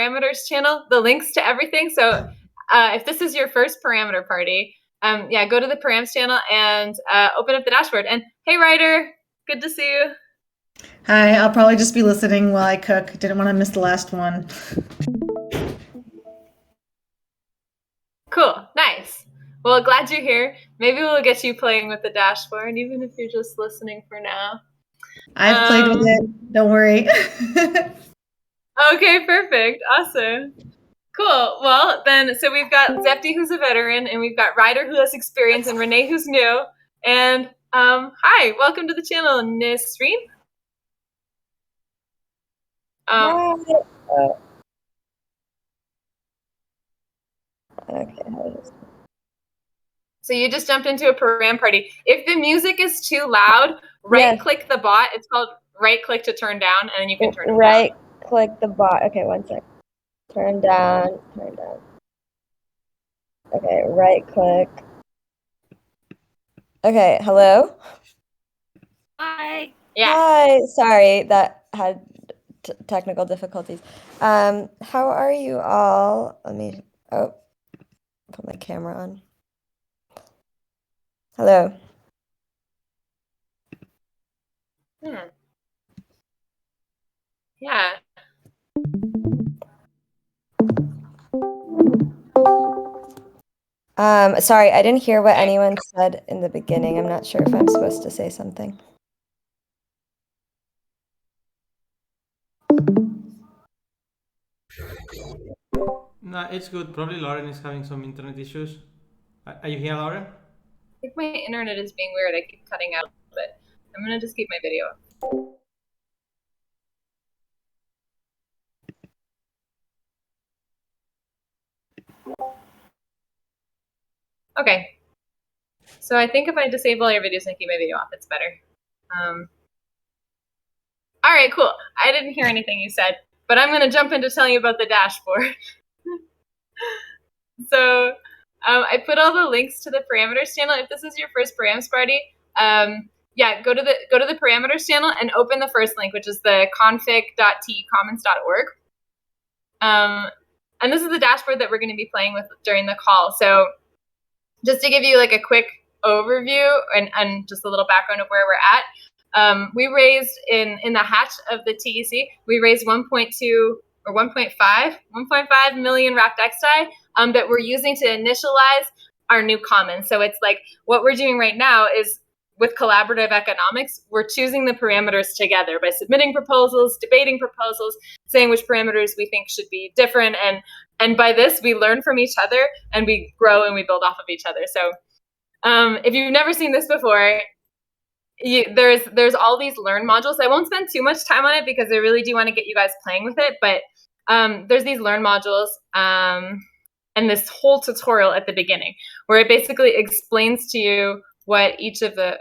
parameters channel, the links to everything. So if this is your first parameter party, go to the params channel and open up the dashboard. And hey, Ryder, good to see you. Hi, I'll probably just be listening while I cook. Didn't want to miss the last one. Cool, nice. Well, glad you're here. Maybe we'll get you playing with the dashboard, even if you're just listening for now. I've played with it. Don't worry. Okay, perfect. Awesome. Cool. Well, then, so we've got Zepti, who's a veteran, and we've got Ryder, who has experience, and Renee, who's new. And hi, welcome to the channel, Nisreen. Okay. So you just jumped into a param party. If the music is too loud, right-click the bot. It's called right-click to turn down, and then you can turn it down. Right-click the bot. Okay, one sec. Turn down. Okay, right-click. Okay, hello? Hi. Yeah. Hi. Sorry, that had technical difficulties. How are you all? Let me put my camera on. Hello. Yeah. Sorry, I didn't hear what anyone said in the beginning. I'm not sure if I'm supposed to say something. No, it's good. Probably Lauren is having some internet issues. Are you here, Lauren? I think my internet is being weird. I keep cutting out a little bit. I'm going to just keep my video up. Okay. So I think if I disable all your videos and keep my video off, it's better. All right, cool. I didn't hear anything you said, but I'm going to jump into telling you about the dashboard. So I put all the links to the parameters channel. If this is your first params party, go to the parameters channel and open the first link, which is the config.tecommons.org. And this is the dashboard that we're going to be playing with during the call. So just to give you like a quick overview and just a little background of where we're at, we raised in the hatch of the TEC, we raised 1.2 or 1.5 million wrapped XDAI that we're using to initialize our new commons. So it's like what we're doing right now is with collaborative economics, we're choosing the parameters together by submitting proposals, debating proposals, saying which parameters we think should be different. And by this, we learn from each other and we grow and we build off of each other. So if you've never seen this before, there's all these learn modules. I won't spend too much time on it because I really do want to get you guys playing with it. But there's these learn modules and this whole tutorial at the beginning where it basically explains to you what each of the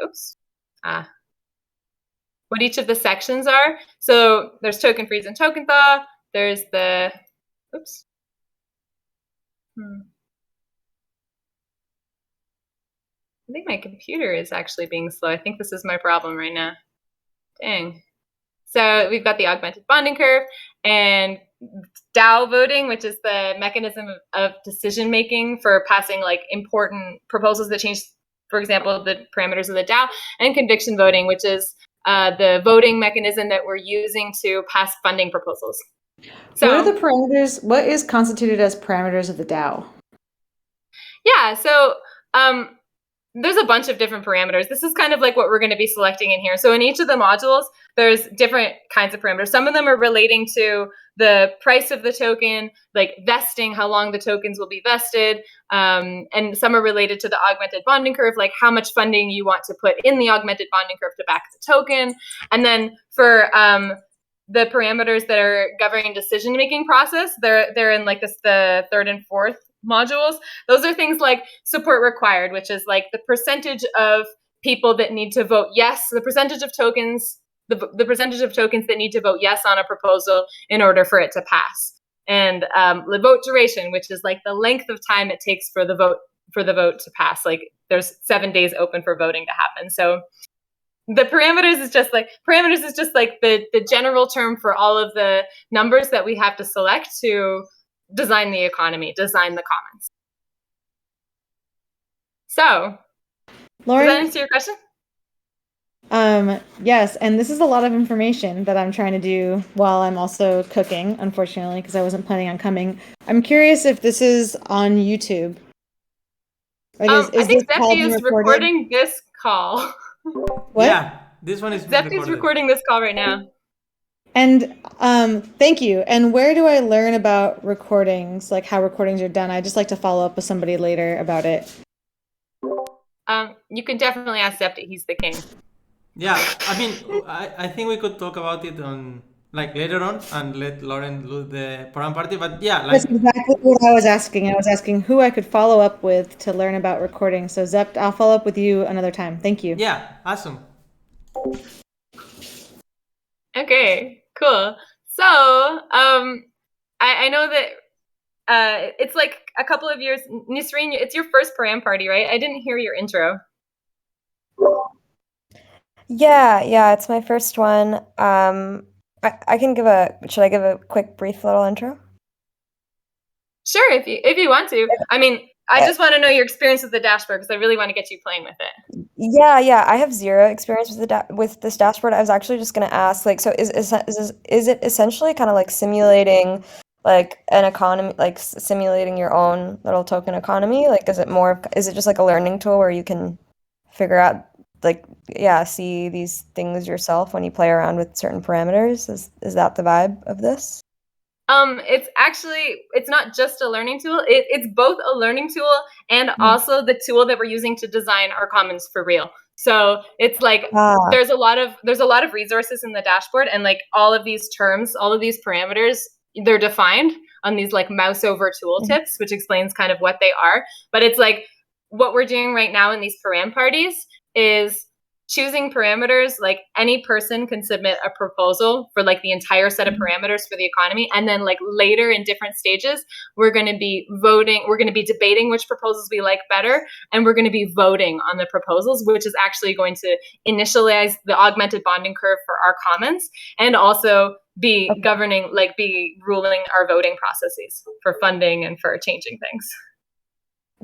sections are. So there's token freeze and token thaw. There's the I think my computer is actually being slow. I think this is my problem right now. Dang. So we've got the augmented bonding curve and Dow voting, which is the mechanism of decision making for passing like important proposals that change, for example, the parameters of the Dow, and conviction voting, which is the voting mechanism that we're using to pass funding proposals. So, what are the parameters? What is constituted as parameters of the Dow? Yeah, so there's a bunch of different parameters. This is kind of like what we're going to be selecting in here. So in each of the modules, there's different kinds of parameters. Some of them are relating to the price of the token, like vesting, how long the tokens will be vested. And some are related to the augmented bonding curve, like how much funding you want to put in the augmented bonding curve to back the token. And then for the parameters that are governing decision-making process, they're in like the third and fourth modules. Those are things like support required, which is like the percentage of people that need to vote yes, the percentage of tokens, the percentage of tokens that need to vote yes on a proposal in order for it to pass. And the vote duration, which is like the length of time it takes for the vote to pass. Like there's 7 days open for voting to happen. So The parameters is just like the general term for all of the numbers that we have to select to design the economy, design the commons. So, Lauren, does that answer your question? Yes, and this is a lot of information that I'm trying to do while I'm also cooking, unfortunately, because I wasn't planning on coming. I'm curious if this is on YouTube. Like, I is think this call Zepti being is recorded? recording this call. What? Yeah, this one is being Zepti's recorded. recording this call right now. And thank you. And where do I learn about recordings, like how recordings are done? I just like to follow up with somebody later about it. You can definitely ask Zepti. He's the king. Yeah, I mean, I think we could talk about it on like later on and let Lauren do the Param party. But yeah, like That's exactly what I was asking. I was asking who I could follow up with to learn about recording. So Zept, I'll follow up with you another time. Thank you. yeah, awesome. Okay, cool. So, I know that it's like a couple of years. Nisreen, it's your first Param party, right? I didn't hear your intro. Yeah, it's my first one. I can should I give a quick brief little intro? Sure, if you want to. I mean, I just want to know your experience with the dashboard because I really want to get you playing with it. Yeah, I have zero experience with this dashboard. I was actually just gonna ask, like, so is it essentially kind of like simulating like an economy, like simulating your own little token economy? Like, is it just like a learning tool where you can figure out, like, see these things yourself when you play around with certain parameters? Is that the vibe of this? It's not just a learning tool. It's both a learning tool and also the tool that we're using to design our commons for real. So it's like there's a lot of resources in the dashboard, and like all of these terms, all of these parameters, they're defined on these like mouse over tooltips, which explains kind of what they are. But it's like what we're doing right now in these param parties is choosing parameters. Like any person can submit a proposal for like the entire set of parameters for the economy, and then like later in different stages we're going to be debating which proposals we like better, and we're going to be voting on the proposals, which is actually going to initialize the augmented bonding curve for our commons, and also be ruling our voting processes for funding and for changing things.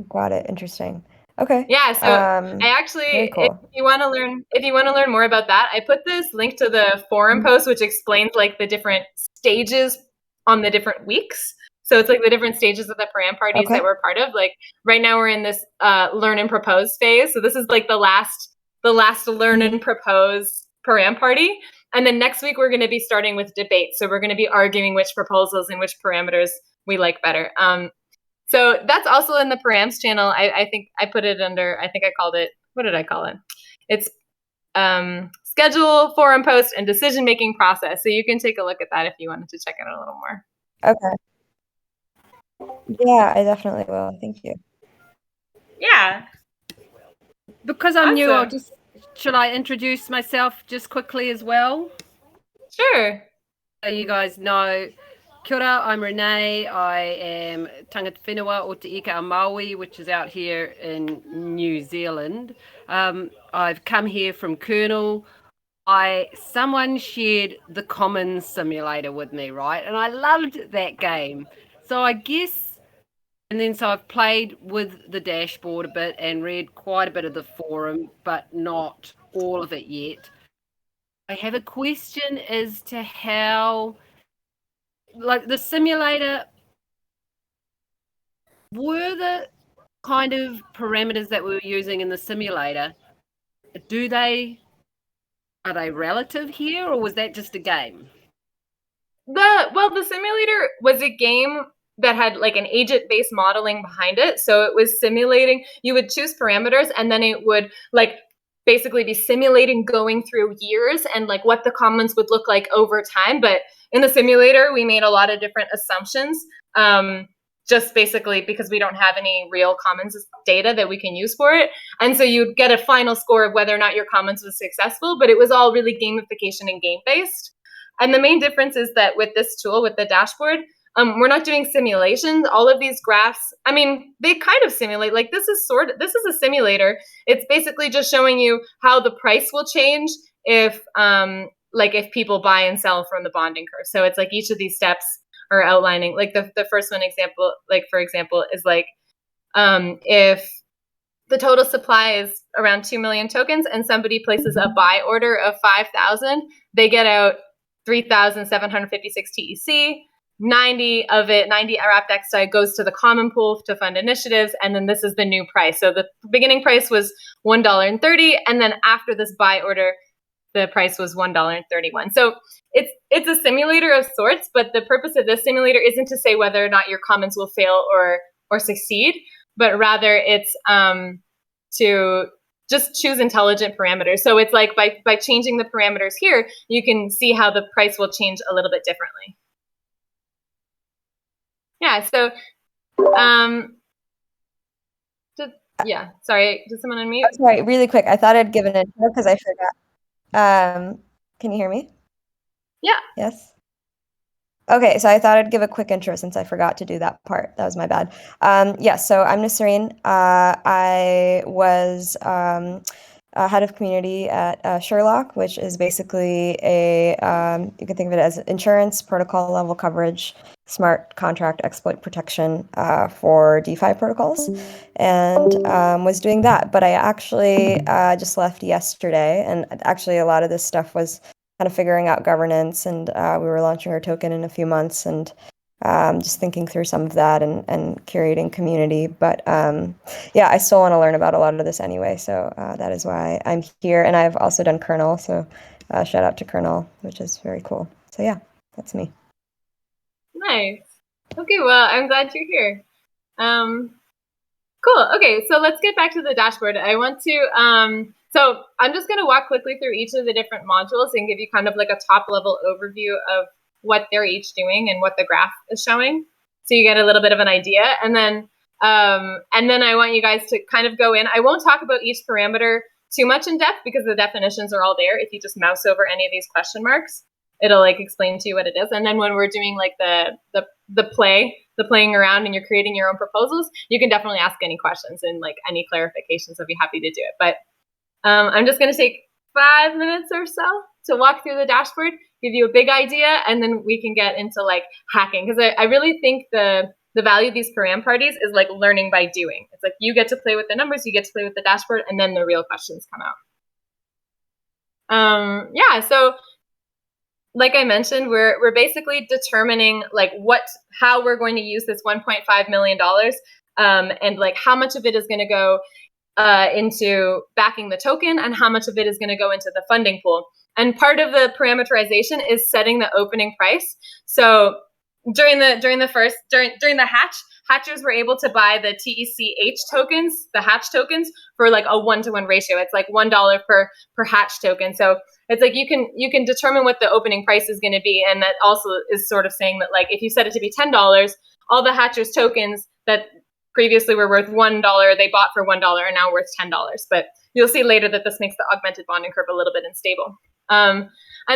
Got it. Interesting. Okay. Yeah, so I actually, very cool. if you want to learn more about that, I put this link to the forum post, which explains like the different stages on the different weeks. So it's like the different stages of the param parties that we're part of. Like right now we're in this learn and propose phase. So this is like the last learn and propose param party. And then next week we're going to be starting with debate. So we're going to be arguing which proposals and which parameters we like better. So that's also in the Params channel. I think I put it under, I think I called it, what did I call it? It's schedule, forum post, and decision-making process. So you can take a look at that if you wanted to check it out a little more. Okay. Yeah, I definitely will. Thank you. Yeah. Because I'm new, should I introduce myself just quickly as well? Sure. So you guys know, kia ora, I'm Renee. I am tangata whenua o Te Ika a Maui, which is out here in New Zealand. I've come here from Kernel. Someone shared the Commons Simulator with me, right? And I loved that game. So I guess, and then so I've played with the dashboard a bit and read quite a bit of the forum, but not all of it yet. I have a question as to how, like the simulator, were the kind of parameters that we were using in the simulator, are they relative here, or was that just a game? The simulator was a game that had like an agent-based modeling behind it. So it was simulating, you would choose parameters, and then it would like basically be simulating going through years and like what the commons would look like over time. But in the simulator, we made a lot of different assumptions, just basically because we don't have any real commons data that we can use for it. And so you'd get a final score of whether or not your commons was successful, but it was all really gamification and game-based. And the main difference is that with this tool, with the dashboard, we're not doing simulations. All of these graphs, I mean, they kind of simulate, like this is a simulator. It's basically just showing you how the price will change if people buy and sell from the bonding curve. So it's like each of these steps are outlining, like the first one example, like for example, is like if the total supply is around 2 million tokens and somebody places a buy order of 5,000, they get out 3,756 TEC. 90 wrapped XDAI goes to the common pool to fund initiatives, and then this is the new price. So the beginning price was $1.30, and then after this buy order, the price was $1.31. So it's a simulator of sorts, but the purpose of this simulator isn't to say whether or not your commons will fail or succeed, but rather it's to just choose intelligent parameters. So it's like by changing the parameters here, you can see how the price will change a little bit differently. Yeah, so, sorry, did someone unmute? Oh, sorry, really quick. I thought I'd give an intro because I forgot. Can you hear me? Yeah. Yes? Okay, so I thought I'd give a quick intro since I forgot to do that part. That was my bad. So I'm Nasreen. I was head of community at Sherlock, which is basically you can think of it as insurance, protocol level coverage, smart contract exploit protection for DeFi protocols, and was doing that. But I actually just left yesterday, and actually a lot of this stuff was kind of figuring out governance, and we were launching our token in a few months, and just thinking through some of that and curating community. But I still want to learn about a lot of this anyway, so that is why I'm here. And I've also done kernel, so shout out to kernel, which is very cool. So yeah, that's me. Nice. Okay, well, I'm glad you're here. Cool. Okay, so let's get back to the dashboard. I want to so I'm just going to walk quickly through each of the different modules and give you kind of like a top level overview of what they're each doing and what the graph is showing, so you get a little bit of an idea. And then I want you guys to kind of go in. I won't talk about each parameter too much in depth because the definitions are all there. If you just mouse over any of these question marks, it'll like explain to you what it is. And then when we're doing like the playing around and you're creating your own proposals, you can definitely ask any questions and like any clarifications. I'll be happy to do it. But I'm just going to take 5 minutes or so to walk through the dashboard, give you a big idea, and then we can get into like hacking. Because I really think the value of these Param parties is like learning by doing. It's like you get to play with the numbers, you get to play with the dashboard, and then the real questions come out. So like I mentioned, we're basically determining like how we're going to use this $1.5 million, and like how much of it is going to go into backing the token and how much of it is going to go into the funding pool. And part of the parameterization is setting the opening price. So during the hatch, hatchers were able to buy the TECH tokens, the hatch tokens, for like a 1-to-1 ratio. It's like $1 per hatch token. So it's like you can determine what the opening price is going to be, and that also is sort of saying that like if you set it to be $10, all the hatchers tokens that previously were worth $1, they bought for $1 and now worth $10. But you'll see later that this makes the augmented bonding curve a little bit unstable. And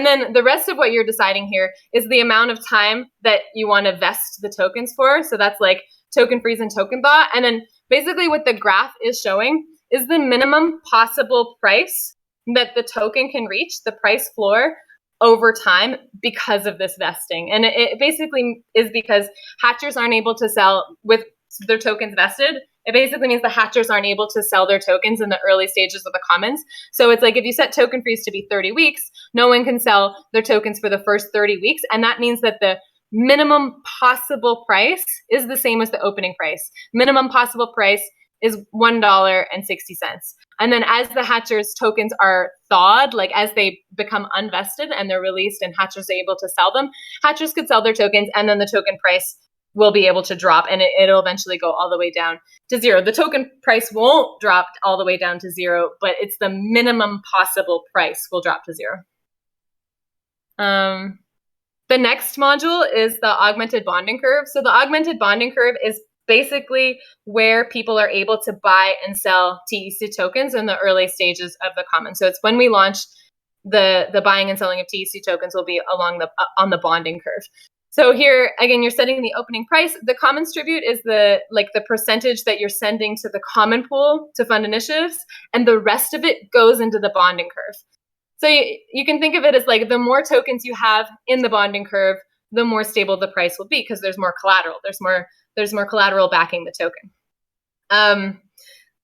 then the rest of what you're deciding here is the amount of time that you want to vest the tokens for. So that's like token freeze and token thaw. And then basically what the graph is showing is the minimum possible price that the token can reach, the price floor, over time because of this vesting. And it basically is because hatchers aren't able to sell with their tokens vested. It basically means the hatchers aren't able to sell their tokens in the early stages of the commons. So it's like if you set token freeze to be 30 weeks, no one can sell their tokens for the first 30 weeks. And that means that the minimum possible price is the same as the opening price. Minimum possible price is $1.60. And then as the hatchers tokens are thawed, like as they become unvested and they're released and hatchers are able to sell them, hatchers could sell their tokens, and then the token price will be able to drop, and it'll eventually go all the way down to zero. The token price won't drop all the way down to zero, but it's the minimum possible price will drop to zero. The next module is the augmented bonding curve. So the augmented bonding curve is basically where people are able to buy and sell TEC tokens in the early stages of the common. So it's when we launch the buying and selling of TEC tokens will be along on the bonding curve. So here, again, you're setting the opening price. The commons tribute is the percentage that you're sending to the common pool to fund initiatives, and the rest of it goes into the bonding curve. So you can think of it as like the more tokens you have in the bonding curve, the more stable the price will be because there's more collateral. There's more collateral backing the token.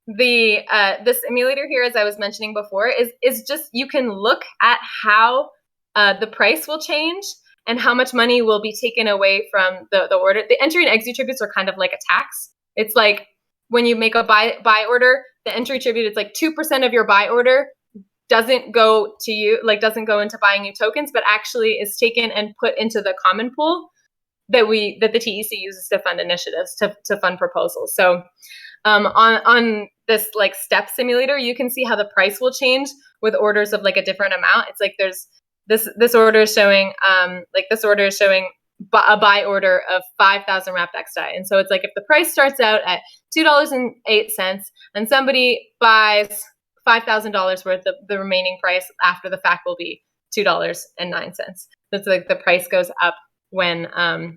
The simulator here, as I was mentioning before, is just you can look at how the price will change and how much money will be taken away from the order. The entry and exit tributes are kind of like a tax. It's like when you make a buy order, the entry tribute, it's like 2% of your buy order doesn't go to you, like doesn't go into buying you tokens, but actually is taken and put into the common pool that the TEC uses to fund initiatives, to fund proposals. So on this like step simulator, you can see how the price will change with orders of like a different amount. It's like there's this order is showing a buy order of 5,000 wrapped XDAI. And so it's like if the price starts out at $2.08 and somebody buys $5,000 worth, of the remaining price after the fact will be $2.09. So it's like the price goes up when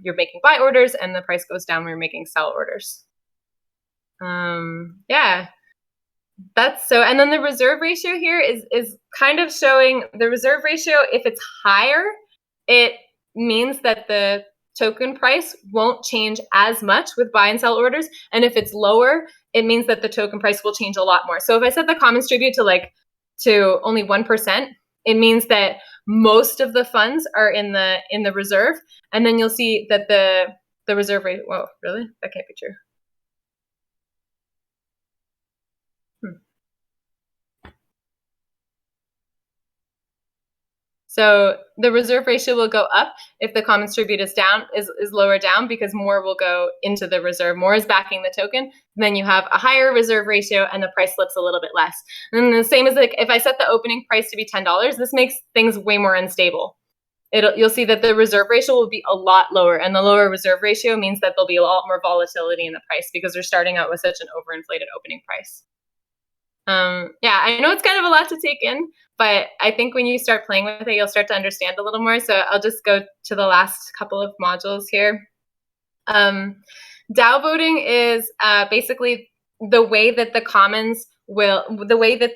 you're making buy orders, and the price goes down when you're making sell orders. Yeah, that's so. And then the reserve ratio here is kind of showing the reserve ratio. If it's higher, it means that the token price won't change as much with buy and sell orders. And if it's lower, it means that the token price will change a lot more. So if I set the commons tribute to only 1%, it means that most of the funds are in the reserve. And then you'll see that the reserve rate, whoa, really? That can't be true. So the reserve ratio will go up if the commons tribute is lower down, because more will go into the reserve. More is backing the token. Then you have a higher reserve ratio and the price slips a little bit less. And then the same as like if I set the opening price to be $10, this makes things way more unstable. You'll see that the reserve ratio will be a lot lower, and the lower reserve ratio means that there'll be a lot more volatility in the price because they're starting out with such an overinflated opening price. Yeah, I know it's kind of a lot to take in, but I think when you start playing with it, you'll start to understand a little more. So I'll just go to the last couple of modules here. Dow voting is basically the way that the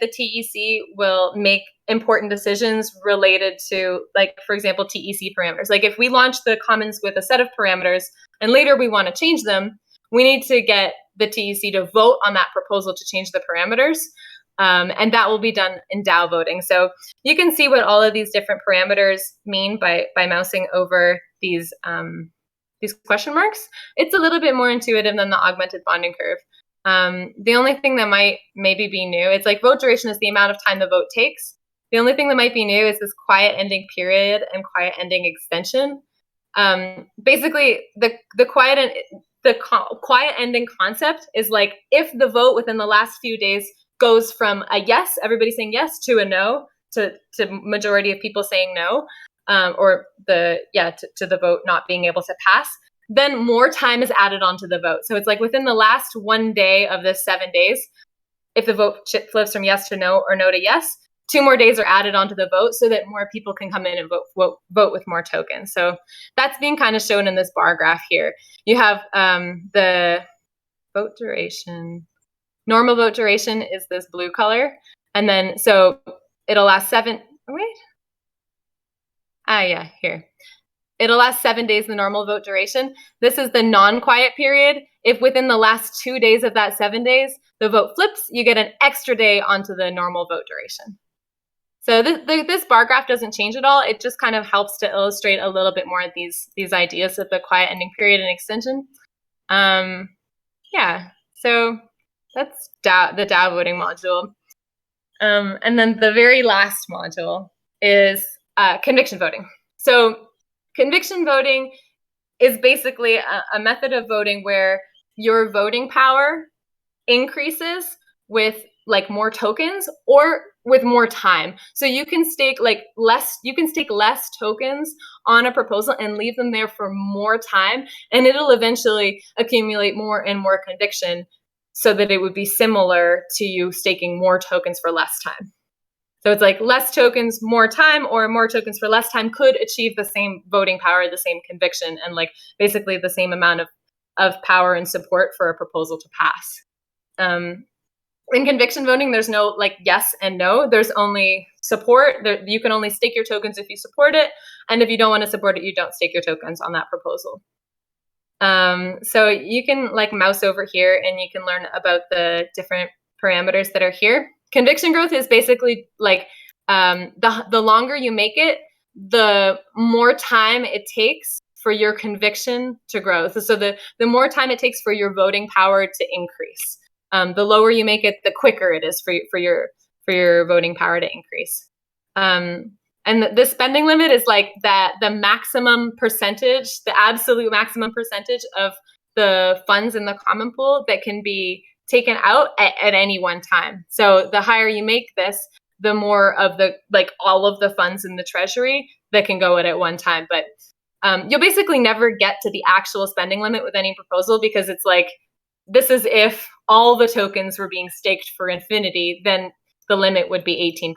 TEC will make important decisions related to, like, for example, TEC parameters. Like if we launch the commons with a set of parameters and later we want to change them, we need to get the TEC to vote on that proposal to change the parameters. And that will be done in Dow voting. So you can see what all of these different parameters mean by mousing over these question marks. It's a little bit more intuitive than the augmented bonding curve. The only thing that might maybe be new, it's like vote duration is the amount of time the vote takes. The only thing that might be new is this quiet ending period and quiet ending extension. Basically, the quiet ending concept is like if the vote within the last few days goes from a yes, everybody saying yes, to a no, to majority of people saying no, or to the vote not being able to pass, then more time is added onto the vote. So it's like within the last 1 day of this 7 days, if the vote flips from yes to no or no to yes, 2 more days are added onto the vote so that more people can come in and vote with more tokens. So that's being kind of shown in this bar graph here. You have the vote duration. Normal vote duration is this blue color. And then, so it'll last here. It'll last 7 days, the normal vote duration. This is the non-quiet period. If within the last 2 days of that 7 days, the vote flips, you get an extra day onto the normal vote duration. So this bar graph doesn't change at all. It just kind of helps to illustrate a little bit more of these ideas of the quiet ending period and extension. Yeah, so that's the Dow voting module. And then the very last module is conviction voting. So conviction voting is basically a method of voting where your voting power increases with like more tokens or with more time. So you can stake less tokens on a proposal and leave them there for more time, and it'll eventually accumulate more and more conviction so that it would be similar to you staking more tokens for less time. So it's like less tokens, more time, or more tokens for less time could achieve the same voting power, the same conviction, and like basically the same amount of power and support for a proposal to pass. In conviction voting, there's no like yes and no. There's only support. You can only stake your tokens if you support it. And if you don't want to support it, you don't stake your tokens on that proposal. So you can like mouse over here and you can learn about the different parameters that are here. Conviction growth is basically like the longer you make it, the more time it takes for your conviction to grow. So the more time it takes for your voting power to increase. The lower you make it, the quicker it is for your voting power to increase. And the spending limit is like the maximum percentage, the absolute maximum percentage of the funds in the common pool that can be taken out at any one time. So the higher you make this, the more of the like all of the funds in the treasury that can go at one time. But you'll basically never get to the actual spending limit with any proposal, because it's like, this is if all the tokens were being staked for infinity, then the limit would be 18%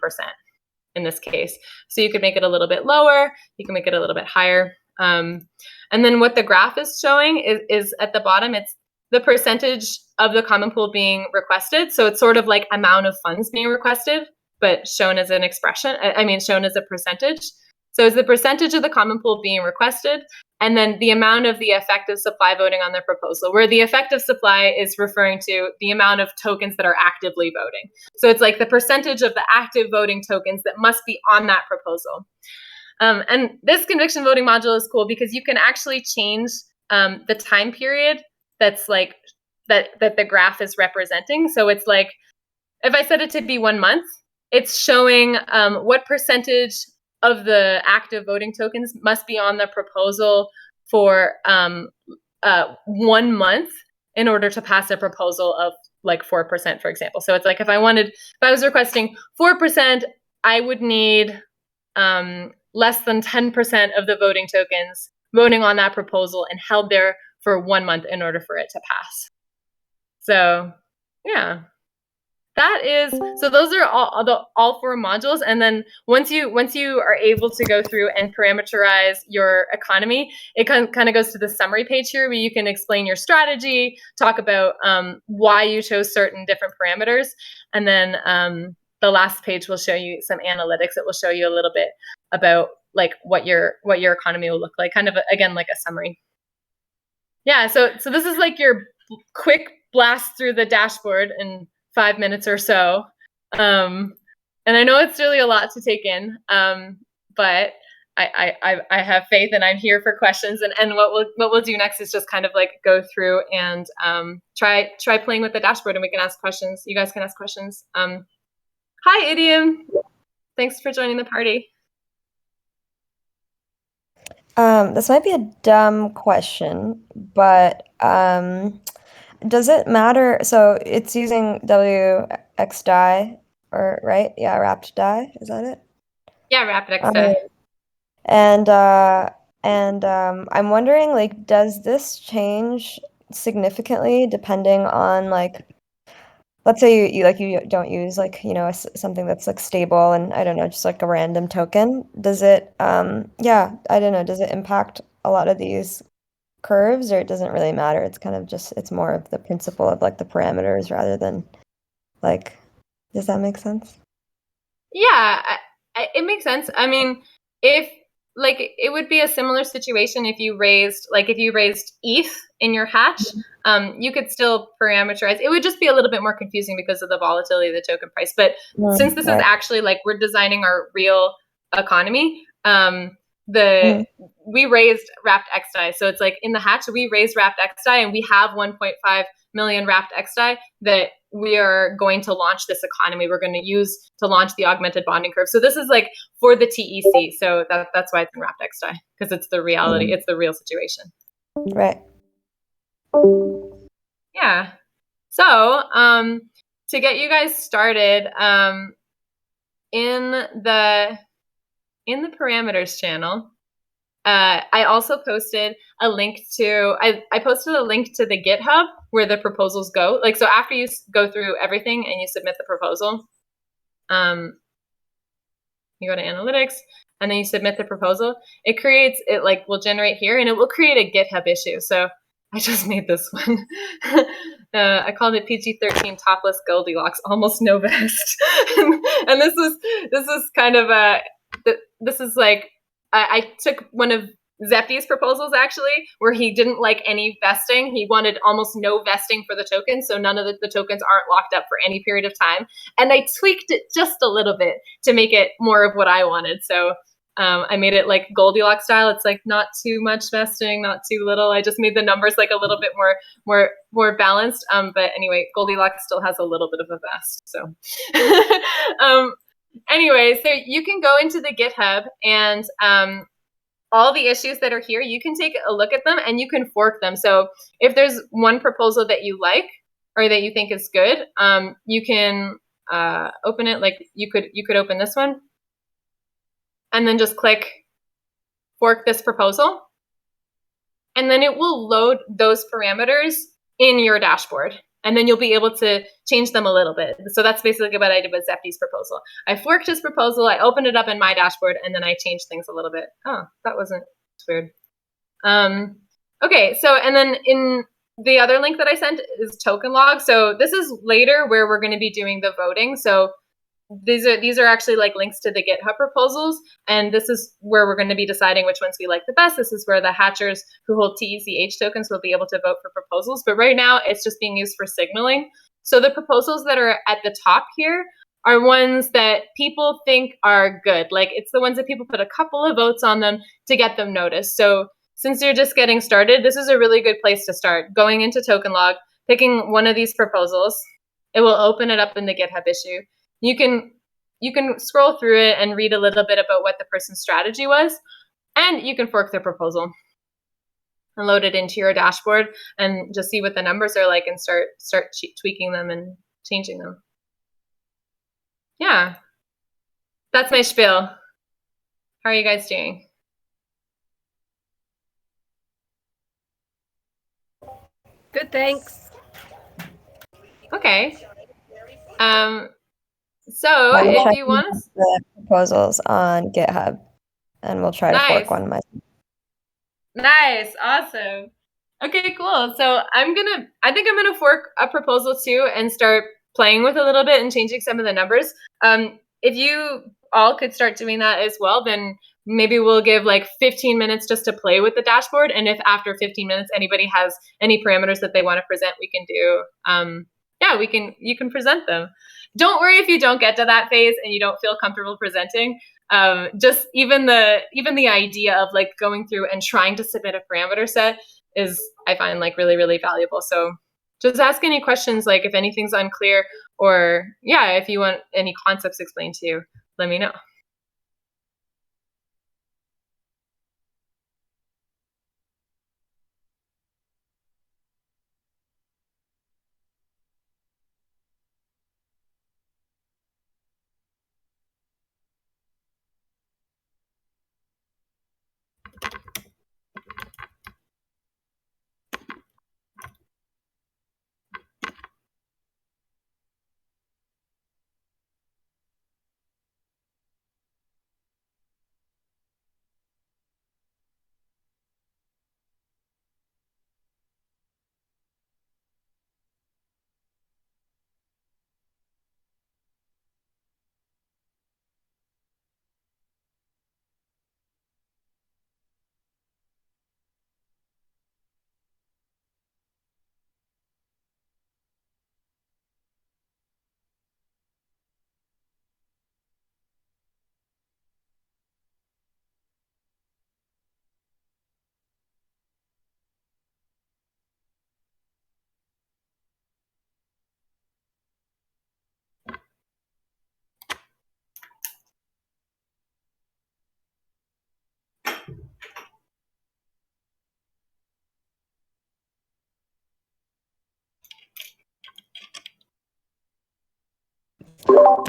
in this case. So you could make it a little bit lower, you can make it a little bit higher. And then what the graph is showing is at the bottom, it's the percentage of the common pool being requested. So it's sort of like amount of funds being requested, but shown as an expression, shown as a percentage. So it's the percentage of the common pool being requested, and then the amount of the effective supply voting on the proposal, where the effective supply is referring to the amount of tokens that are actively voting. So it's like the percentage of the active voting tokens that must be on that proposal. And this conviction voting module is cool because you can actually change the time period that's like that the graph is representing. So it's like, if I set it to be 1 month, it's showing what percentage of the active voting tokens must be on the proposal for 1 month in order to pass a proposal of like 4%, for example. So it's like if I was requesting 4%, I would need less than 10% of the voting tokens voting on that proposal and held there for 1 month in order for it to pass. So yeah. So those are all 4 modules. And then once you are able to go through and parameterize your economy, it kind of goes to the summary page here, where you can explain your strategy, talk about why you chose certain different parameters. And then the last page will show you some analytics. It will show you a little bit about like what your economy will look like, kind of again like a summary. Yeah, so this is like your quick blast through the dashboard in 5 minutes or so. And I know it's really a lot to take in, but I have faith, and I'm here for questions. And what we'll do next is just kind of like go through and try playing with the dashboard, and we can ask questions. You guys can ask questions. Hi, Idiom. Thanks for joining the party. This might be a dumb question, but does it matter? So it's using WXDie, or right? Yeah, wrapped die. Is that it? Yeah, wrapped XDie. And I'm wondering, like, does this change significantly depending on like, let's say you don't use like, something that's like stable and I don't know, just like a random token. Does it yeah, I don't know, does it impact a lot of these curves, or it doesn't really matter? It's kind of just, it's more of the principle of like the parameters rather than like, does that make sense? Yeah, it makes sense. I mean, if like it would be a similar situation if you raised ETH in your hatch, you could still parameterize. It would just be a little bit more confusing because of the volatility of the token price. But since this is actually like we're designing our real economy, we raised wrapped XDAI. So it's like in the hatch, we raised wrapped XDAI, and we have 1.5 million wrapped XDAI that we are going to launch this economy. We're going to use to launch the augmented bonding curve. So this is like for the TEC. So that's why it's in wrapped XDAI, because it's the reality. It's the real situation. Right. Yeah. So to get you guys started, in the parameters channel, I also posted a link to, I posted a link to the GitHub where the proposals go. Like, so after you go through everything and you submit the proposal, You go to analytics, and then you submit the proposal. It like will generate here, and it will create a GitHub issue. So I just made this one. I called it PG-13 topless Goldilocks, almost no vest. And this is kind of this is like I took one of Zeppi's proposals, actually, where he didn't like any vesting. He wanted almost no vesting for the tokens, so none of the tokens aren't locked up for any period of time. And I tweaked it just a little bit to make it more of what I wanted. So I made it like Goldilocks style. It's like not too much vesting, not too little. I just made the numbers like a little bit more balanced. But anyway, Goldilocks still has a little bit of a vest. So anyway, so you can go into the GitHub, and all the issues that are here, you can take a look at them and you can fork them. So if there's one proposal that you like or that you think is good, you can open it. Like you could open this one and then just click fork this proposal. And then it will load those parameters in your dashboard. And then you'll be able to change them a little bit. So that's basically what I did with Zeppi's proposal. I forked his proposal, I opened it up in my dashboard, and then I changed things a little bit. Oh, that wasn't weird. Okay, so and then in the other link that I sent is token log. So this is later where we're going to be doing the voting. So these are actually like links to the GitHub proposals, and this is where we're going to be deciding which ones we like the best. This is where the hatchers who hold TECH tokens will be able to vote for proposals, but right now it's just being used for signaling. So the proposals that are at the top here are ones that people think are good. Like it's the ones that people put a couple of votes on them to get them noticed. So since you're just getting started, this is a really good place to start. Going into token log, picking one of these proposals, it will open it up in the GitHub issue. You can scroll through it and read a little bit about what the person's strategy was, and you can fork their proposal and load it into your dashboard and just see what the numbers are like and start tweaking them and changing them. Yeah, that's my spiel. How are you guys doing? Good, thanks. Okay. So if you want the proposals on GitHub, and we'll try to fork one myself. Nice, awesome. Okay, cool. So I think I'm gonna fork a proposal too and start playing with a little bit and changing some of the numbers. If you all could start doing that as well, then maybe we'll give like 15 minutes just to play with the dashboard. And if after 15 minutes anybody has any parameters that they want to present, we can do. You can present them. Don't worry if you don't get to that phase and you don't feel comfortable presenting. Just even the idea of like going through and trying to submit a parameter set is, I find, like really, really valuable. So just ask any questions, like if anything's unclear, or if you want any concepts explained to you, let me know.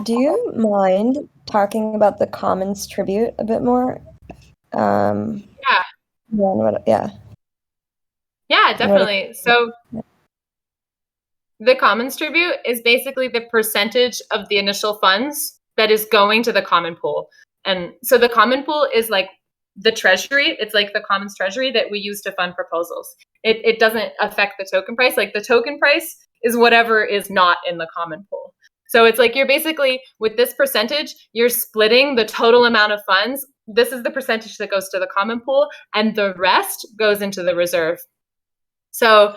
Do you mind talking about the Commons tribute a bit more? Yeah, definitely. So the Commons tribute is basically the percentage of the initial funds that is going to the common pool. And so the common pool is like the treasury. It's like the commons treasury that we use to fund proposals. It doesn't affect the token price. Like the token price is whatever is not in the common pool. So it's like you're basically, with this percentage, you're splitting the total amount of funds. This is the percentage that goes to the common pool, and the rest goes into the reserve. So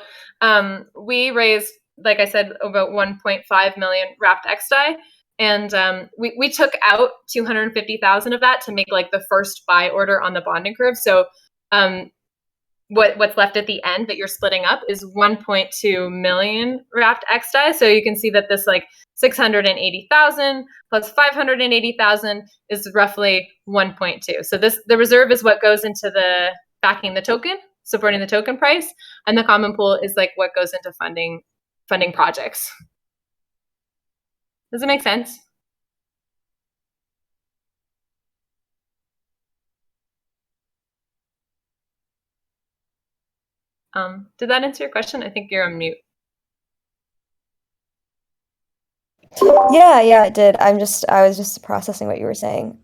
we raised, like I said, about 1.5 million wrapped XDAI. And we took out 250,000 of that to make like the first buy order on the bonding curve. So what's left at the end that you're splitting up is 1.2 million wrapped XDAI. So you can see that this like 680,000 plus 580,000 is roughly 1.2. So the reserve is what goes into the backing the token, supporting the token price, and the common pool is like what goes into funding projects. Does it make sense? Did that answer your question? I think you're on mute. Yeah, it did. I was just processing what you were saying.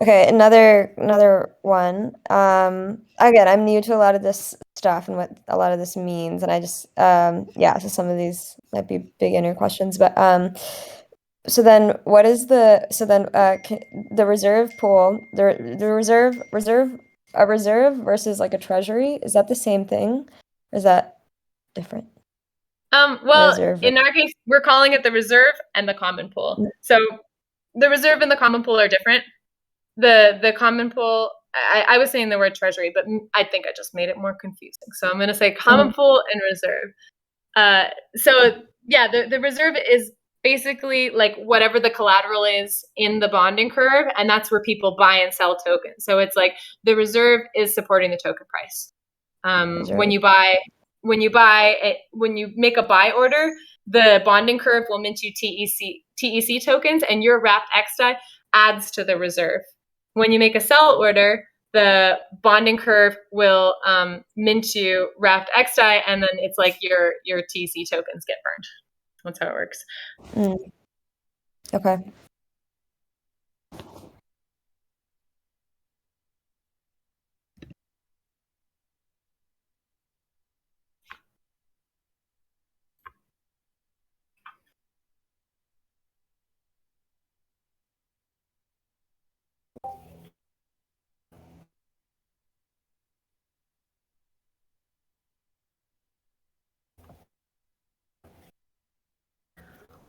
Okay, another one. Again, I'm new to a lot of this stuff and what a lot of this means, and I just so some of these might be beginner questions, but so then what is the reserve pool, a reserve versus like a treasury, is that the same thing? Or is that different? Well, Reserve. in our case, we're calling it the reserve and the common pool. So the reserve and the common pool are different. The common pool, I was saying the word treasury, but I think I just made it more confusing. So I'm going to say common pool and reserve. So yeah, the reserve is basically like whatever the collateral is in the bonding curve, and that's where people buy and sell tokens. So it's like the reserve is supporting the token price. When you make a buy order, the bonding curve will mint you TEC tokens, and your wrapped XDAI adds to the reserve. When you make a sell order, the bonding curve will mint you wrapped XDAI, and then it's like your TEC tokens get burned. That's how it works. Okay.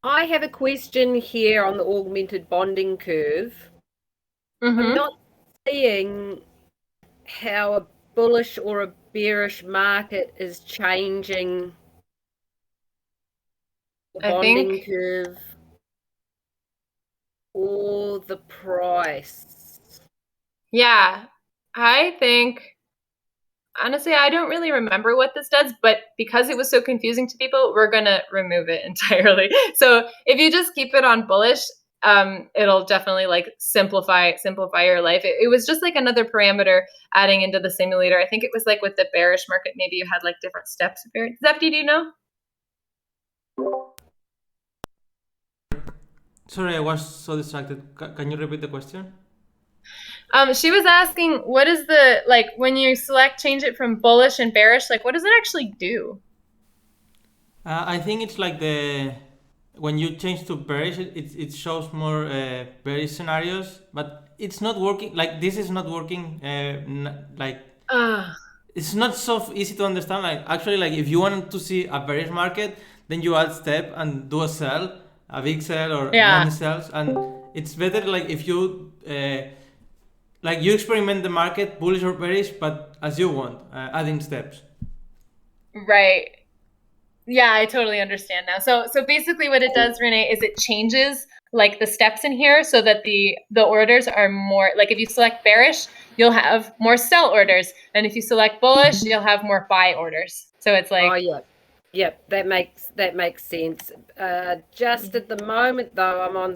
I have a question here on the augmented bonding curve. I'm not seeing how a bullish or a bearish market is changing the bonding curve or the price. Yeah, I think, honestly, I don't really remember what this does, but because it was so confusing to people, we're going to remove it entirely. So if you just keep it on bullish, it'll definitely like simplify your life. It was just like another parameter adding into the simulator. I think it was like with the bearish market, maybe you had like different steps. Zepti, do you know? Sorry, I was so distracted. Can you repeat the question? She was asking, what is the, like, when you change it from bullish and bearish, like, what does it actually do? I think it's like when you change to bearish, it shows more bearish scenarios, but it's not working. Like this is not working. It's not so easy to understand. Like actually, like if you want to see a bearish market, then you add step and do a sell, a big sell or many sells, and it's better like if you like you experiment the market bullish or bearish, but as you want, adding steps. Right. Yeah, I totally understand now. So basically what it does, Renee, is it changes like the steps in here so that the orders are more, like if you select bearish, you'll have more sell orders. And if you select bullish, you'll have more buy orders. So it's like... Oh, yeah. Yep, that makes sense. Just at the moment, though, I'm on...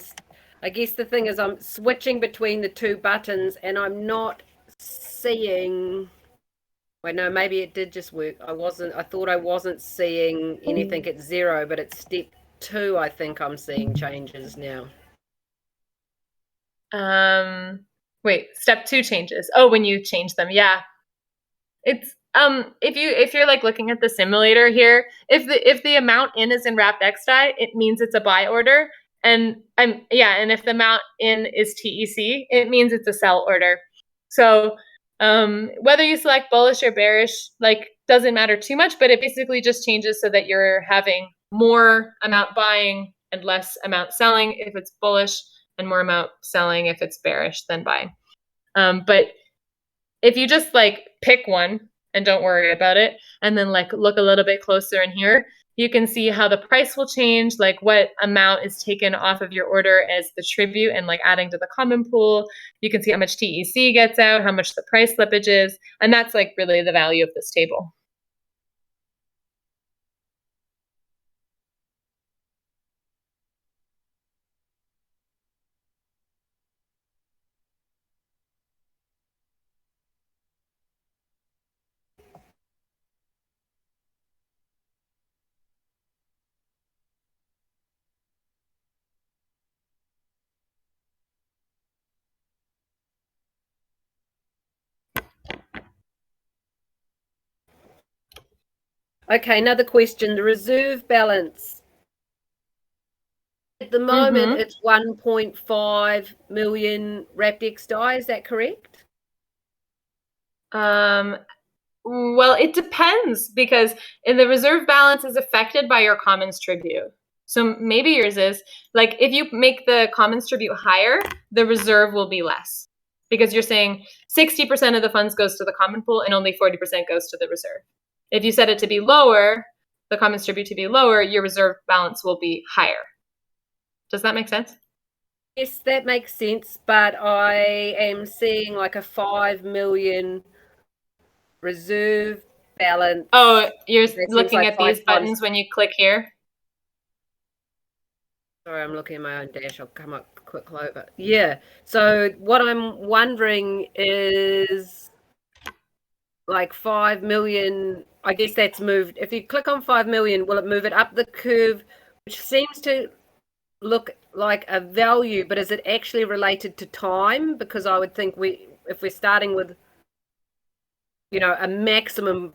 I guess the thing is I'm switching between the two buttons and I'm not seeing... Wait, no, maybe it did just work. I thought I wasn't seeing anything at 0, but at step 2, I think I'm seeing changes now. Wait, step 2 changes. Oh, when you change them. Yeah. It's if you're like looking at the simulator here, if the amount in is in wrapped XDAI, it means it's a buy order. And and if the amount in is TEC, it means it's a sell order. So whether you select bullish or bearish, like doesn't matter too much, but it basically just changes so that you're having more amount buying and less amount selling if it's bullish, and more amount selling if it's bearish than buying. But if you just like pick one and don't worry about it, and then like look a little bit closer in here, you can see how the price will change, like what amount is taken off of your order as the tribute and like adding to the common pool. You can see how much TEC gets out, how much the price slippage is, and that's like really the value of this table. Okay, another question. The reserve balance. At the moment, it's 1.5 million wrapped XDAI. Is that correct? Well, it depends, because in the reserve balance is affected by your commons tribute. So maybe yours is like, if you make the commons tribute higher, the reserve will be less, because you're saying 60% of the funds goes to the common pool and only 40% goes to the reserve. If you set it to be lower, the commons tribute to be lower, your reserve balance will be higher. Does that make sense? Yes, that makes sense, but I am seeing like a 5 million reserve balance. Oh, you're That seems looking like at these 5 buttons times. when you click here? Sorry, I'm looking at my own dash. I'll come up quick over. Yeah. So what I'm wondering is like 5 million. I guess that's moved. If you click on 5 million, will it move it up the curve, which seems to look like a value, but is it actually related to time? Because I would think if we're starting with, a maximum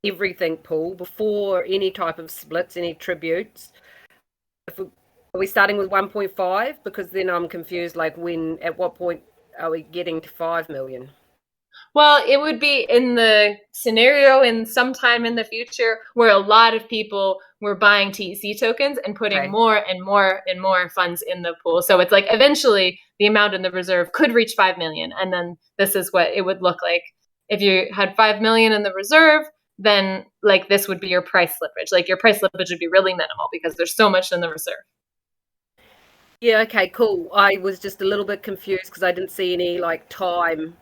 everything pool before any type of splits, any tributes, are we starting with 1.5? Because then I'm confused, like at what point are we getting to 5 million? Well, it would be in the scenario in sometime in the future where a lot of people were buying TEC tokens and putting more and more and more funds in the pool. So it's like eventually the amount in the reserve could reach 5 million. And then this is what it would look like. If you had 5 million in the reserve, then like this would be your price slippage. Like your price slippage would be really minimal because there's so much in the reserve. Yeah, okay, cool. I was just a little bit confused because I didn't see any like time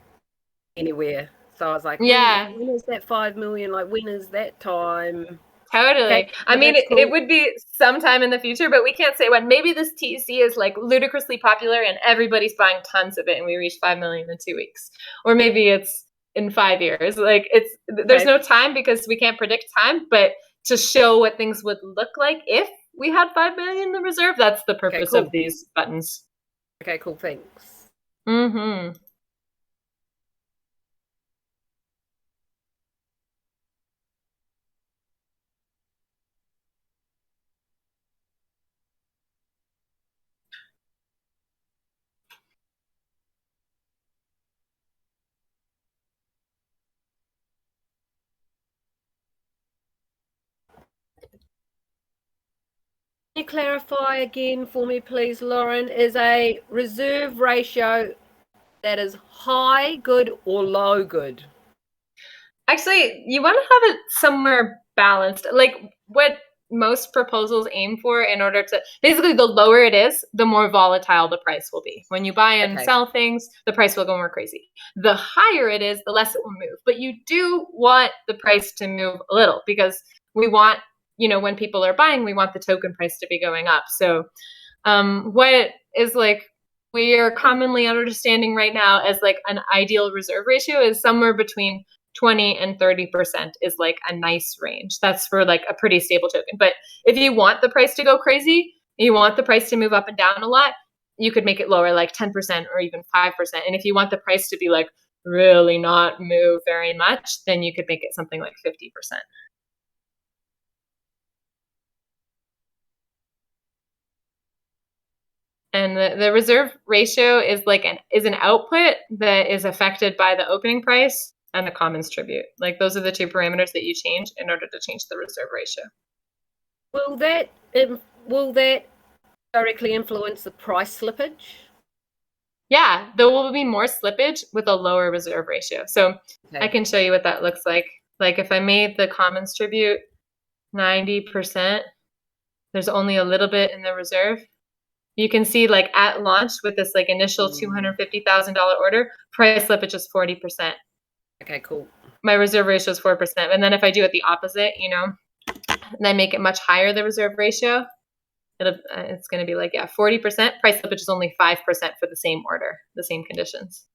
anywhere. So I was like, when is that 5 million? Like, when is that time? Totally. Okay, I mean, cool. it would be sometime in the future, but we can't say when. Maybe this TEC is like ludicrously popular and everybody's buying tons of it and we reach 5 million in 2 weeks. Or maybe it's in 5 years. Like there's no time because we can't predict time, but to show what things would look like if we had 5 million in the reserve, that's the purpose of these buttons. Okay, cool. Thanks. Mm-hmm. Can you clarify again for me, please, Lauren? Is a reserve ratio that is high good or low good? Actually, you want to have it somewhere balanced. Like what most proposals aim for in order to basically, the lower it is, the more volatile the price will be. When you buy and sell things, the price will go more crazy. The higher it is, the less it will move. But you do want the price to move a little because we want, when people are buying, we want the token price to be going up. So what is like we are commonly understanding right now as like an ideal reserve ratio is somewhere between 20 and 30% is like a nice range. That's for like a pretty stable token. But if you want the price to go crazy, you want the price to move up and down a lot, you could make it lower, like 10% or even 5%. And if you want the price to be like really not move very much, then you could make it something like 50%. And the reserve ratio is like an output that is affected by the opening price and the commons tribute. Like those are the two parameters that you change in order to change the reserve ratio. Will that directly influence the price slippage? Yeah, there will be more slippage with a lower reserve ratio. So I can show you what that looks like. Like if I made the commons tribute 90%, there's only a little bit in the reserve. You can see like at launch with this like initial $250,000 order, price slippage is 40%. Okay, cool. My reserve ratio is 4%. And then if I do it the opposite, you know, and I make it much higher, the reserve ratio, it's going to be like, 40%. Price slippage is only 5% for the same order, the same conditions.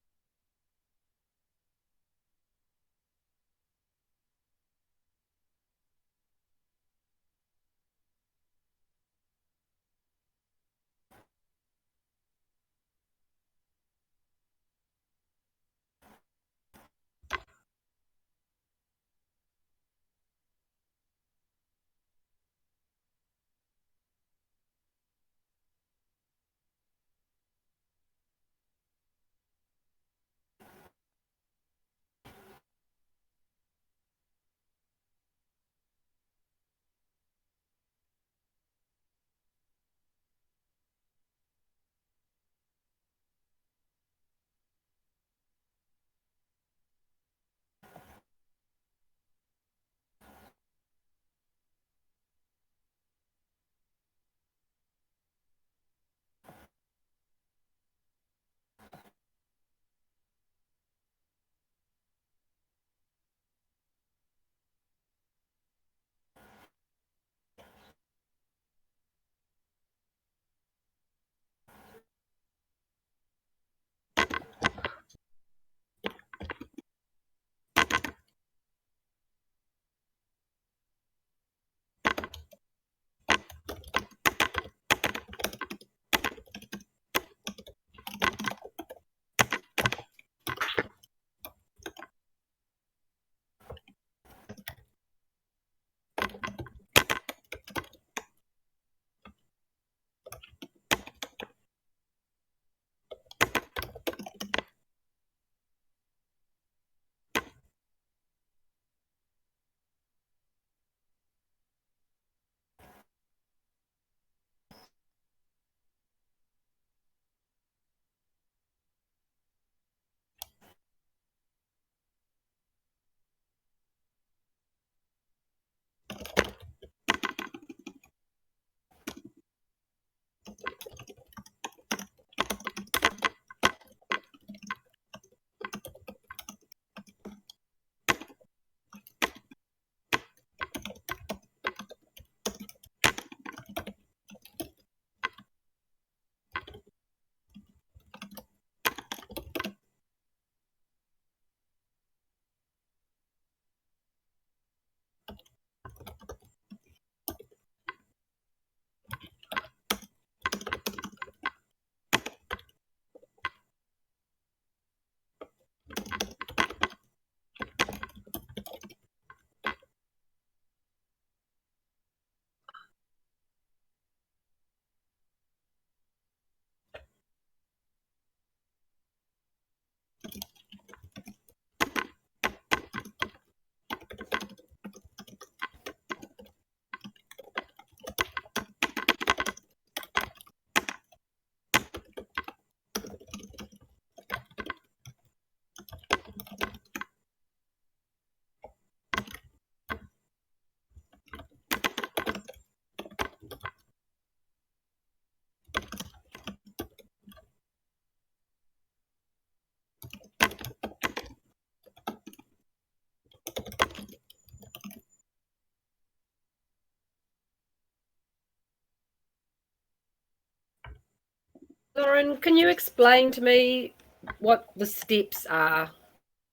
Lauren, can you explain to me what the steps are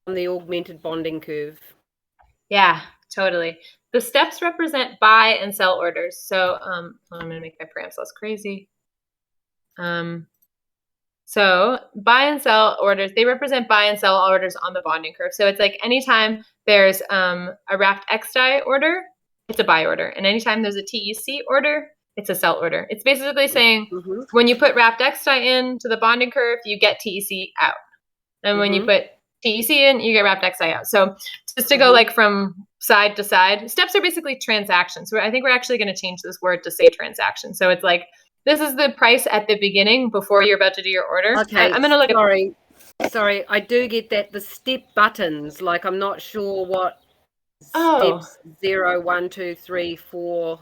on the augmented bonding curve? Yeah, totally. The steps represent buy and sell orders. So I'm going to make my params less crazy. So buy and sell orders, they represent buy and sell orders on the bonding curve. So it's like anytime there's a wrapped XDAI order, it's a buy order. And anytime there's a TEC order, it's a sell order. It's basically saying when you put wrapped XDAI into the bonding curve, you get TEC out. And when you put TEC in, you get wrapped XDAI out. So just to go like from side to side, steps are basically transactions. So I think we're actually going to change this word to say transaction. So it's like, this is the price at the beginning before you're about to do your order. Okay, I'm going to look at... Sorry, I do get that. The step buttons, like I'm not sure what steps 0, 1, 2, 3, 4.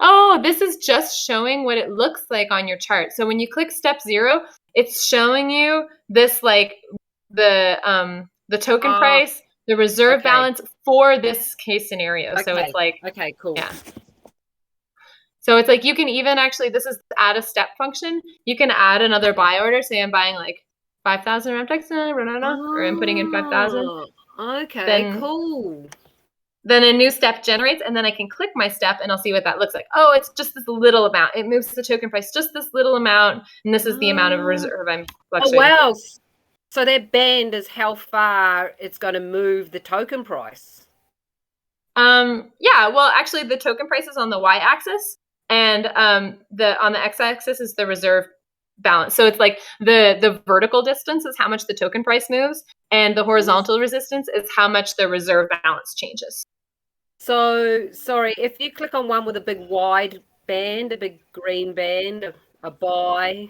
Oh, this is just showing what it looks like on your chart. So when you click step 0, it's showing you this like the token price, the reserve balance for this case scenario. So it's like, okay, cool. Yeah. So it's like you can even actually, this is add a step function. You can add another buy order. Say I'm buying like 5,000 or I'm putting in 5,000. Okay, then, cool. Then a new step generates, and then I can click my step and I'll see what that looks like. Oh, it's just this little amount. It moves the token price just this little amount, and this is the amount of reserve I'm fluctuating. Oh, wow. So that band is how far it's going to move the token price. Yeah, well, actually the token price is on the y-axis, and on the x-axis is the reserve balance. So it's like the vertical distance is how much the token price moves, and the horizontal resistance is how much the reserve balance changes. So, sorry, if you click on one with a big wide band, a big green band, a buy.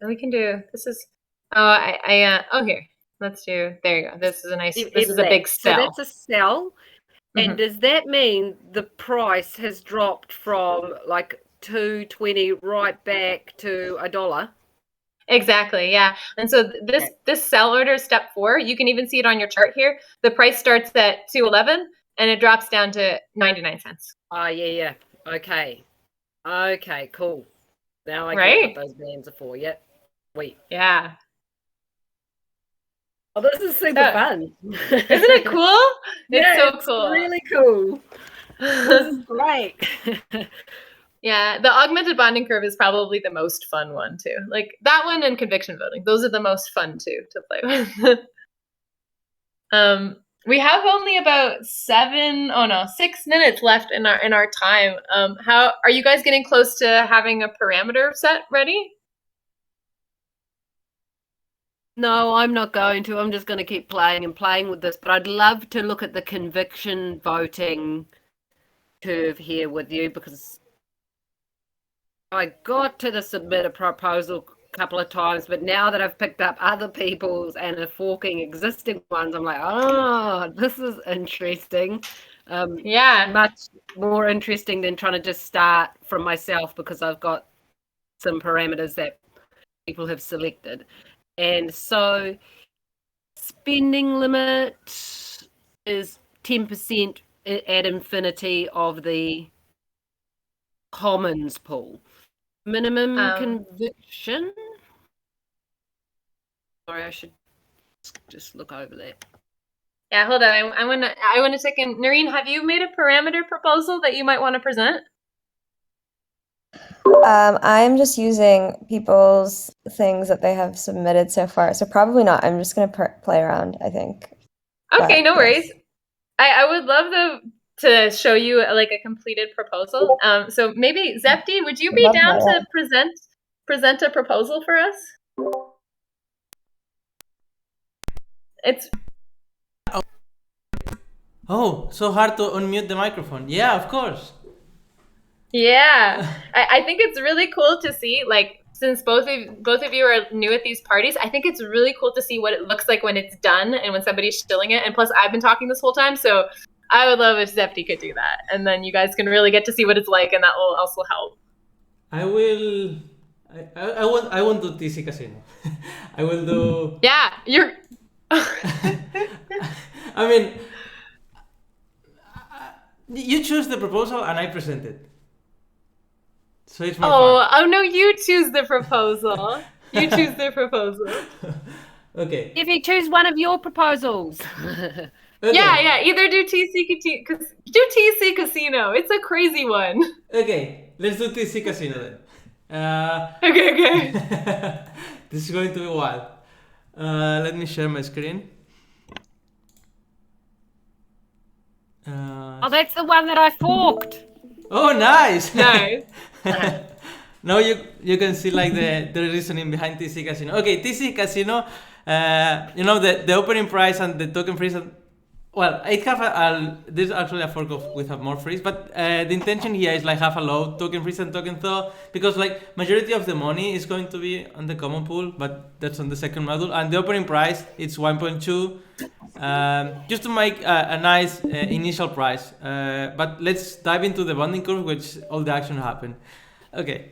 We can do, this is, here, let's do, there you go. This is a nice, this is a big sell. So that's a sell. And does that mean the price has dropped from like $2.20 right back to $1? Exactly, yeah. And so this sell order is step 4. You can even see it on your chart here. The price starts at $2.11 and it drops down to 99 cents. Oh, yeah. Okay, cool. Now I get what those bands are for. Yep. Wait. Yeah. Oh, this is super fun. Isn't it cool? It's so cool. It's really cool. This is great. Yeah, the augmented bonding curve is probably the most fun one too. Like that one and conviction voting. Those are the most fun too to play with. We have only about 6 minutes left in our time. How are you guys getting close to having a parameter set ready? No, I'm not going to. I'm just going to keep playing with this. But I'd love to look at the conviction voting curve here with you, because I got to the submit a proposal a couple of times, but now that I've picked up other people's and are forking existing ones, I'm like, oh, this is interesting. Yeah, much more interesting than trying to just start from myself, because I've got some parameters that people have selected. And so spending limit is 10% at infinity of the commons pool. Minimum conviction. Sorry, I should just look over that. Yeah, hold on. I want to check in. Noreen, have you made a parameter proposal that you might want to present? I'm just using people's things that they have submitted so far, so probably not. I'm just gonna play around, I think. Okay, no worries. I would love to show you like a completed proposal. So maybe Zepti, would you be down to present a proposal for us? It's so hard to unmute the microphone. Yeah, of course. Yeah, I think it's really cool to see, like, since both of you are new at these parties, I think it's really cool to see what it looks like when it's done and when somebody's shilling it. And plus, I've been talking this whole time, so I would love if Zepti could do that. And then you guys can really get to see what it's like, and that will also help. I won't do TC Casino. I will do... Yeah, you're... I mean, you choose the proposal and I present it. So it's more fun. Oh no, you choose the proposal. You choose the proposal. Okay. If you choose one of your proposals. Okay. Yeah. Either do TC Casino. It's a crazy one. Okay, let's do TC Casino then. Okay. This is going to be wild. Let me share my screen. Oh, that's the one that I forked. Oh, nice! Nice. Now you can see like the reasoning behind TC Casino. Okay, TC Casino, the opening price and the token freeze. Well, it have there's actually a fork with a more freeze, but the intention here is like have a low token freeze and token thaw, because like majority of the money is going to be on the common pool, but that's on the second module, and the opening price it's 1.2, just to make a nice initial price. But let's dive into the bonding curve, which all the action happened. Okay,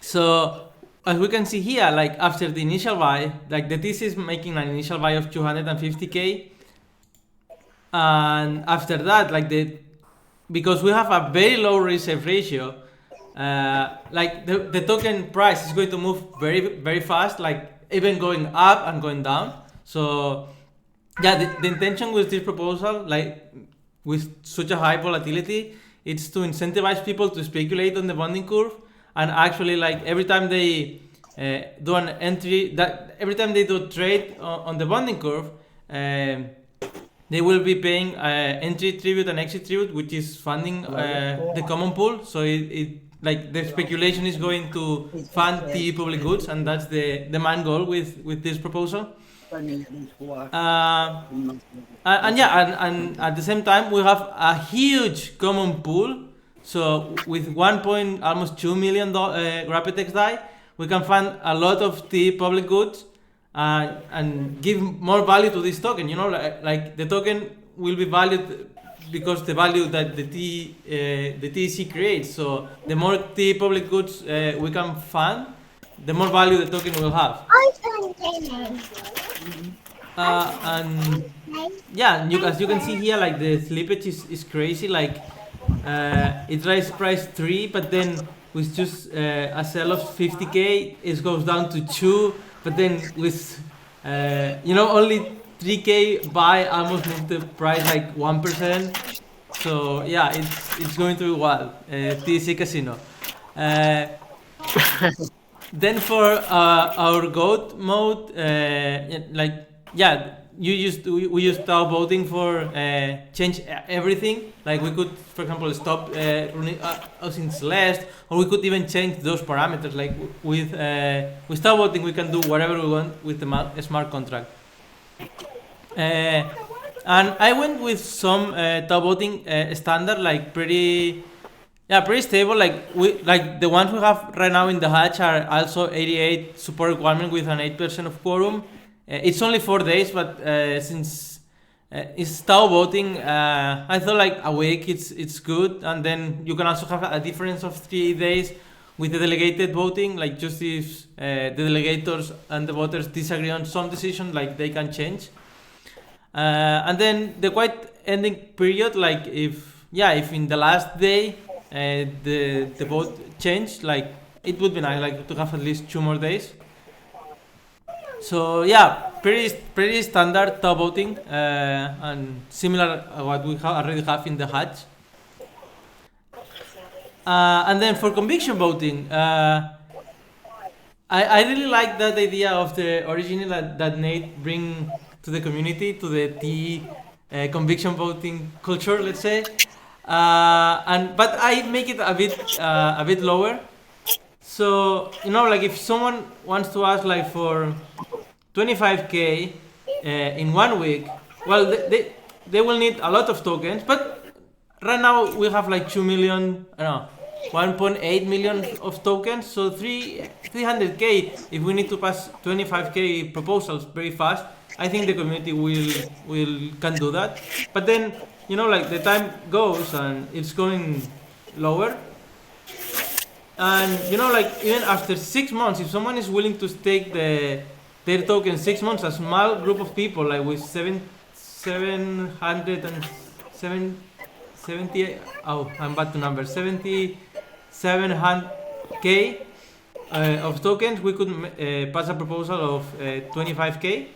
so as we can see here, like after the initial buy, like the TC is making an initial buy of 250k. And after that, because we have a very low reserve ratio, like the token price is going to move very, very fast, like even going up and going down. So yeah, the intention with this proposal, like with such a high volatility, it's to incentivize people to speculate on the bonding curve, and actually like every time they do an entry, every time they do a trade on the bonding curve, they will be paying entry tribute and exit tribute, which is funding the common pool. So it like the speculation is going to fund the public goods, and that's the main goal with this proposal. And at the same time we have a huge common pool. So with almost 2 million Grapetex DAI, we can fund a lot of the public goods. And give more value to this token, like the token will be valued because the value that the TEC creates. So the more T public goods we can fund, the more value the token will have. And yeah, as you can see here, like the slippage is crazy. Like it raised price 3, but then with just a sell of 50k, it goes down to 2. But then with only 3k buy almost moved the price like 1%. So yeah, it's going to be wild. TC Casino. Then for our GOAT mode, we used Dow Voting for change everything. Like we could, for example, stop running in Celeste, or we could even change those parameters. Like with Dow Voting, we can do whatever we want with the smart contract. And I went with some Dow Voting standard, like pretty stable. Like the ones we have right now in the hatch are also 88 support requirement with an 8% of quorum. It's only 4 days, but since it's Dow Voting, I thought like a week it's good, and then you can also have a difference of 3 days with the delegated voting. Like just if the delegators and the voters disagree on some decision, like they can change. And then the quiet ending period, like if in the last day the vote changed, like it would be nice like to have at least 2 more days. So yeah, pretty standard Dow Voting, and similar what we already have in the hatch. And then for conviction voting, I really like that idea of the original that Nate bring to the community, to the T conviction voting culture, let's say. But I make it a bit lower. So like if someone wants to ask like for 25k in 1 week, well they will need a lot of tokens, but right now we have like 2 million, 1.8 million of tokens, so 300k. If we need to pass 25k proposals very fast, I think the community can do that. But then like the time goes and it's going lower, and like even after 6 months, if someone is willing to stake their token 6 months, a small group of people like with 77k of tokens, we could pass a proposal of 25k.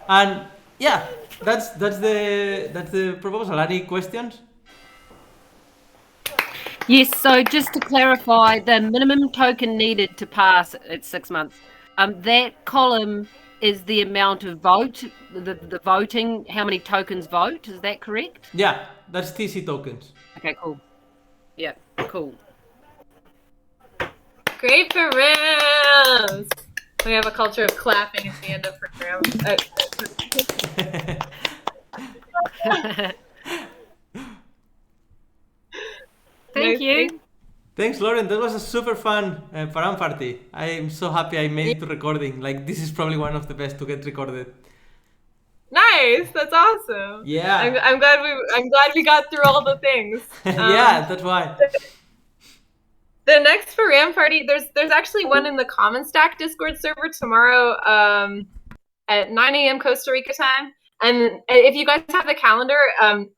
And yeah, that's the proposal. Any questions? Yes, so just to clarify, the minimum token needed to pass at 6 months, that column is the amount of vote, the voting, how many tokens vote, is that correct? Yeah, that's TC tokens. Okay, cool. Yeah, cool. Great Params! We have a culture of clapping at the end of programs. Thank you. Thanks, Lauren. That was a super fun Param party. I'm so happy I made it to recording. Like, this is probably one of the best to get recorded. Nice, that's awesome. Yeah. I'm glad we got through all the things. Yeah, that's why. The next Param party, there's actually one in the Common Stack Discord server tomorrow at 9 a.m. Costa Rica time. And if you guys have the calendar,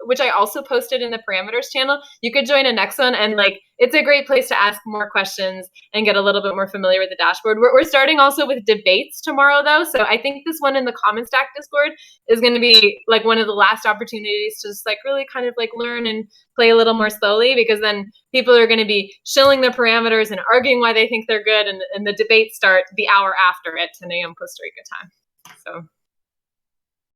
which I also posted in the parameters channel, you could join a next one. And like, it's a great place to ask more questions and get a little bit more familiar with the dashboard. We're starting also with debates tomorrow, though. So I think this one in the Common Stack Discord is going to be like one of the last opportunities to just like really kind of like learn and play a little more slowly, because then people are going to be shilling their parameters and arguing why they think they're good. And the debates start the hour after at 10 a.m. Costa Rica time. So